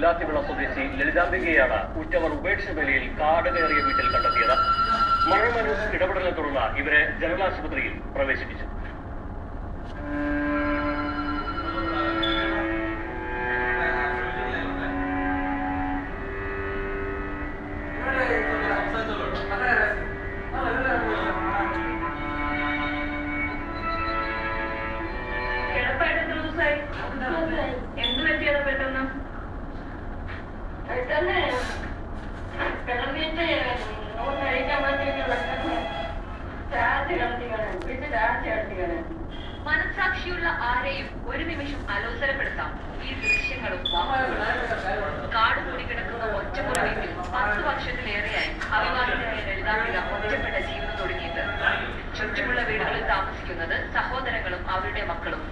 പുല്ലാത്തിവിള സ്വദേശി ലളിതാംബികയാണ് ഉറ്റവർ ഉപേക്ഷിച്ച നിലയിൽ കാട് കയറിയ വീട്ടിൽ കണ്ടെത്തിയത്. മഴമനു ഇടപെടലിനെ തുടർന്ന് ഇവരെ ജനറൽ ആശുപത്രിയിൽ പ്രവേശിപ്പിച്ചു. മനസാക്ഷിയുള്ള ആരെയും ഒരു നിമിഷം അലോസരപ്പെടുത്താം. ഈ ദൃശ്യങ്ങളും കാട് മൂടിക്കിടക്കുന്ന ഒറ്റമുറി വീട്ടിൽ 10 വർഷത്തിലേറെയായി അവിവാഹിതയായ ലളിതാംബിക ഒറ്റപ്പെട്ട ജീവിതം തുടങ്ങിയിട്ട്. ചുറ്റുമുള്ള വീടുകളിൽ താമസിക്കുന്നത് സഹോദരങ്ങളും അവരുടെ മക്കളും.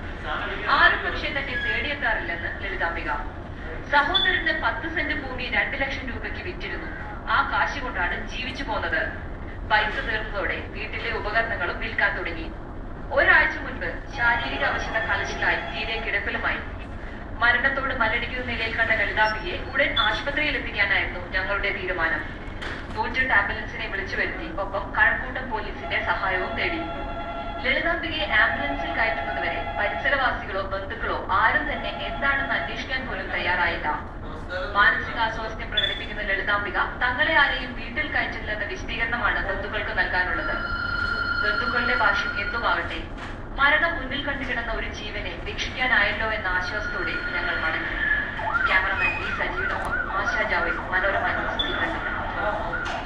ആരും പക്ഷേ തന്നെ തേടിയെത്താറില്ലെന്ന് ലളിതാംബിക. സഹോദരന് 10 സെന്റ് ഭൂമി 2 ലക്ഷം രൂപയ്ക്ക് വിറ്റിരുന്നു. ആ കാശ് കൊണ്ടാണ് ജീവിച്ചു പോന്നത്. പൈസ തീർന്നതോടെ വീട്ടിലെ ഉപകരണങ്ങളും വിൽക്കാൻ തുടങ്ങി. ഒരാഴ്ച മുൻപ് ശാരീരിക അവശത കലശലായി തീരെ കിടപ്പിലുമായി. മരണത്തോട് മല്ലടിക്കുന്ന നിലയിൽ കണ്ട ലളിതാംബികയെ ഉടൻ ആശുപത്രിയിൽ എത്തിക്കാനായിരുന്നു ഞങ്ങളുടെ തീരുമാനം. 108 ആംബുലൻസിനെ വിളിച്ചു വരുത്തി. ഒപ്പം കഴക്കൂട്ടം പോലീസിന്റെ സഹായവും തേടി. ലളിതാംബികയെ ആംബുലൻസിൽ കയറ്റുന്നതുവരെ പരിസരവാസികളോ ബന്ധുക്കളോ ആരും തന്നെ എന്താണെന്ന് അന്വേഷിക്കാൻ പോലും തയ്യാറായില്ല. മാനസികാസ്വാസ്ഥ്യം പ്രകടിപ്പിക്കുന്ന ലളിതാംബിക തങ്ങളെ ആരെയും വീട്ടിൽ കയറ്റില്ലെന്ന വിശദീകരണമാണ് ബന്ധുക്കൾക്ക് നൽകാനുള്ളത്. ബന്ധുക്കളുടെ ഭാഷ്യം എന്തുമാകട്ടെ, മരണം മുന്നിൽ കണ്ടുകിടന്ന ഒരു ജീവനെ രക്ഷിക്കാനായല്ലോ എന്ന ആശ്വാസത്തോടെ ഞങ്ങൾ മടങ്ങി. ക്യാമറമാൻ വി സജീവിനൊപ്പം ആശാ ജാവേദ്, മനോരമ ന്യൂസ്.